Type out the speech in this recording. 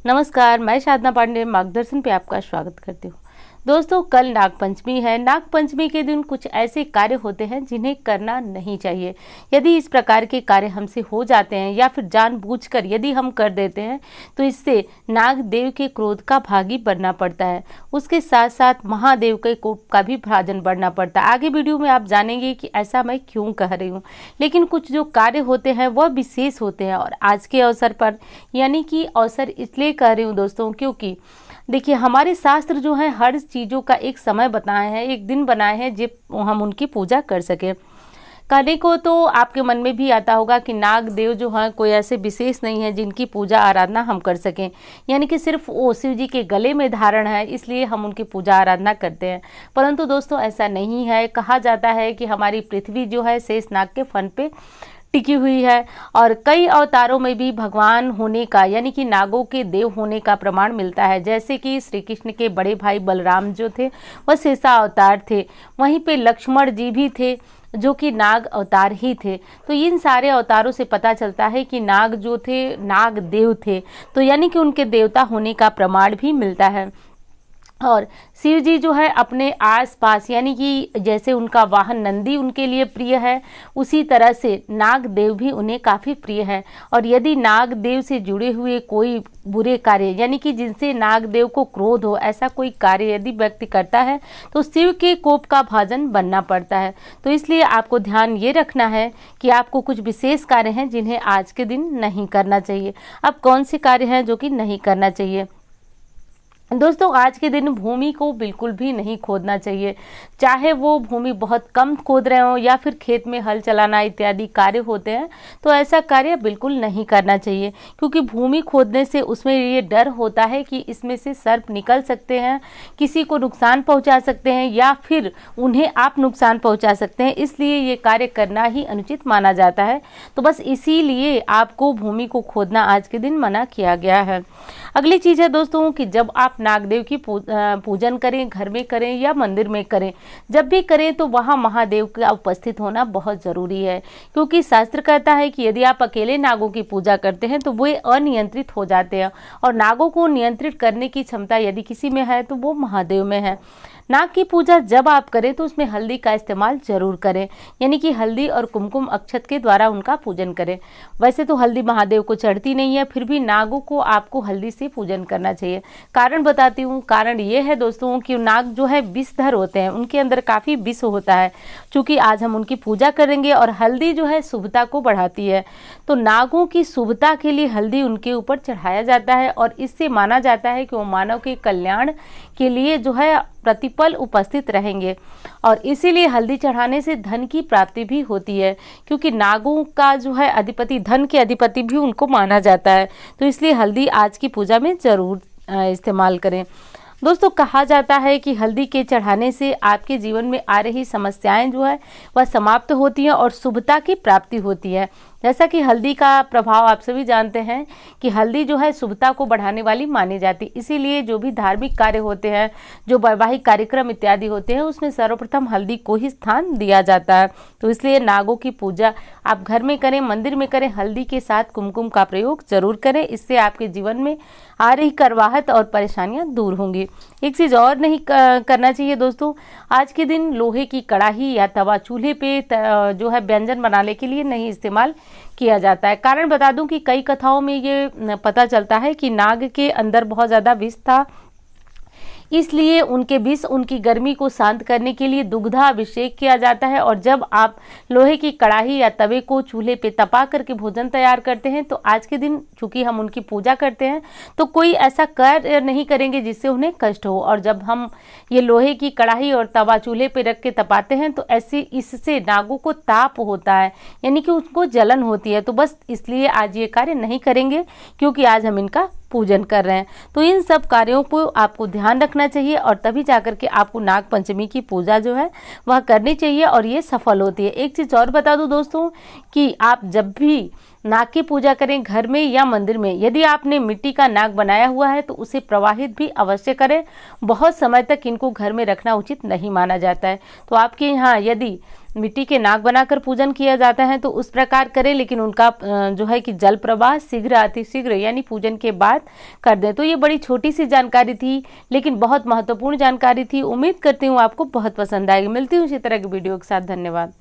नमस्कार, मैं साधना पांडे मार्गदर्शन पे आपका स्वागत करती हूँ। दोस्तों, कल नागपंचमी है। नागपंचमी के दिन कुछ ऐसे कार्य होते हैं जिन्हें करना नहीं चाहिए। यदि इस प्रकार के कार्य हमसे हो जाते हैं या फिर जानबूझकर यदि हम कर देते हैं तो इससे नाग देव के क्रोध का भागी बनना पड़ता है। उसके साथ साथ महादेव के कोप का भी भाजन बढ़ना पड़ता है। आगे वीडियो में आप जानेंगे कि ऐसा मैं क्यों कह रही हूँ। लेकिन कुछ जो कार्य होते हैं वह विशेष होते हैं और आज के अवसर पर यानी कि अवसर इसलिए कह रही हूँ दोस्तों, क्योंकि देखिए हमारे शास्त्र जो है हर चीज़ों का एक समय बताए हैं, एक दिन बनाए हैं जब हम उनकी पूजा कर सकें। कहने को तो आपके मन में भी आता होगा कि नाग देव जो हैं कोई ऐसे विशेष नहीं है जिनकी पूजा आराधना हम कर सकें, यानी कि सिर्फ वो शिव जी के गले में धारण है इसलिए हम उनकी पूजा आराधना करते हैं। परंतु दोस्तों ऐसा नहीं है। कहा जाता है कि हमारी पृथ्वी जो है शेष नाग के फन पे टिकी हुई है और कई अवतारों में भी भगवान होने का यानी कि नागों के देव होने का प्रमाण मिलता है। जैसे कि श्री कृष्ण के बड़े भाई बलराम जो थे वह शेषा अवतार थे, वहीं पे लक्ष्मण जी भी थे जो कि नाग अवतार ही थे। तो इन सारे अवतारों से पता चलता है कि नाग जो थे नाग देव थे, तो यानी कि उनके देवता होने का प्रमाण भी मिलता है। और शिव जी जो है अपने आसपास यानी कि जैसे उनका वाहन नंदी उनके लिए प्रिय है, उसी तरह से नाग देव भी उन्हें काफ़ी प्रिय है। और यदि नाग देव से जुड़े हुए कोई बुरे कार्य यानी कि जिनसे नाग देव को क्रोध हो, ऐसा कोई कार्य यदि व्यक्ति करता है तो शिव के कोप का भाजन बनना पड़ता है। तो इसलिए आपको ध्यान ये रखना है कि आपको कुछ विशेष कार्य हैं जिन्हें आज के दिन नहीं करना चाहिए। अब कौन से कार्य हैं जो कि नहीं करना चाहिए? दोस्तों, आज के दिन भूमि को बिल्कुल भी नहीं खोदना चाहिए, चाहे वो भूमि बहुत कम खोद रहे हो या फिर खेत में हल चलाना इत्यादि कार्य होते हैं, तो ऐसा कार्य बिल्कुल नहीं करना चाहिए। क्योंकि भूमि खोदने से उसमें ये डर होता है कि इसमें से सर्प निकल सकते हैं, किसी को नुकसान पहुंचा सकते हैं या फिर उन्हें आप नुकसान पहुंचा सकते हैं, इसलिए ये कार्य करना ही अनुचित माना जाता है। तो बस इसीलिए आपको भूमि को खोदना आज के दिन मना किया गया है। अगली चीज़ है दोस्तों कि जब आप नागदेव की पूजन करें, घर में करें या मंदिर में करें, जब भी करें तो वहाँ महादेव का उपस्थित होना बहुत ज़रूरी है। क्योंकि शास्त्र कहता है कि यदि आप अकेले नागों की पूजा करते हैं तो वे अनियंत्रित हो जाते हैं और नागों को नियंत्रित करने की क्षमता यदि किसी में है तो वो महादेव में है। नाग की पूजा जब आप करें तो उसमें हल्दी का इस्तेमाल जरूर करें, यानी कि हल्दी और कुमकुम अक्षत के द्वारा उनका पूजन करें। वैसे तो हल्दी महादेव को चढ़ती नहीं है, फिर भी नागों को आपको हल्दी से पूजन करना चाहिए। कारण बताती हूँ। कारण ये है दोस्तों कि नाग जो है विषधर होते हैं, उनके अंदर काफ़ी विष होता है। चूँकि आज हम उनकी पूजा करेंगे और हल्दी जो है शुभता को बढ़ाती है, तो नागों की शुभता के लिए हल्दी उनके ऊपर चढ़ाया जाता है और इससे माना जाता है कि वो मानव के कल्याण के लिए जो है प्रतिपल उपस्थित रहेंगे। और इसीलिए हल्दी चढ़ाने से धन की प्राप्ति भी होती है, क्योंकि नागों का जो है अधिपति, धन के अधिपति भी उनको माना जाता है। तो इसलिए हल्दी आज की पूजा में जरूर इस्तेमाल करें। दोस्तों, कहा जाता है कि हल्दी के चढ़ाने से आपके जीवन में आ रही समस्याएं जो है वह समाप्त होती हैं और शुभता की प्राप्ति होती है। जैसा कि हल्दी का प्रभाव आप सभी जानते हैं कि हल्दी जो है शुभता को बढ़ाने वाली मानी जाती है। इसीलिए जो भी धार्मिक कार्य होते हैं, जो वैवाहिक कार्यक्रम इत्यादि होते हैं, उसमें सर्वप्रथम हल्दी को ही स्थान दिया जाता है। तो इसलिए नागों की पूजा आप घर में करें, मंदिर में करें, हल्दी के साथ कुमकुम का प्रयोग जरूर करें। इससे आपके जीवन में आ रही करवाहट और परेशानियां दूर होंगी। एक चीज़ और नहीं करना चाहिए दोस्तों, आज के दिन लोहे की कढ़ाई या तवा चूल्हे पे जो है व्यंजन बनाने के लिए नहीं इस्तेमाल किया जाता है। कारण बता दूं कि कई कथाओं में ये पता चलता है कि नाग के अंदर बहुत ज़्यादा विष था, इसलिए उनके विष उनकी गर्मी को शांत करने के लिए दुग्धा अभिषेक किया जाता है। और जब आप लोहे की कढ़ाई या तवे को चूल्हे पे तपा करके भोजन तैयार करते हैं तो आज के दिन चूंकि हम उनकी पूजा करते हैं तो कोई ऐसा कार्य नहीं करेंगे जिससे उन्हें कष्ट हो। और जब हम ये लोहे की कढ़ाई और तवा चूल्हे पे रख के तपाते हैं तो ऐसे इससे नागों को ताप होता है, यानी कि उनको जलन होती है। तो बस इसलिए आज ये कार्य नहीं करेंगे, क्योंकि आज हम इनका पूजन कर रहे हैं। तो इन सब कार्यों को आपको ध्यान रखना चाहिए और तभी जाकर के आपको नाग पंचमी की पूजा जो है वह करनी चाहिए और ये सफल होती है। एक चीज़ और बता दूं दोस्तों कि आप जब भी नाग की पूजा करें घर में या मंदिर में। यदि आपने मिट्टी का नाग बनाया हुआ है तो उसे प्रवाहित भी अवश्य करें। बहुत समय तक इनको घर में रखना उचित नहीं माना जाता है। तो आपके यहाँ यदि मिट्टी के नाग बनाकर पूजन किया जाता है तो उस प्रकार करें, लेकिन उनका जो है कि जल प्रवाह शीघ्र अतिशीघ्र यानी पूजन के बाद कर दें। तो ये बड़ी छोटी सी जानकारी थी, लेकिन बहुत महत्वपूर्ण जानकारी थी। उम्मीद करती हूँ आपको बहुत पसंद आएगी। मिलती हूँ इसी तरह की वीडियो के साथ। धन्यवाद।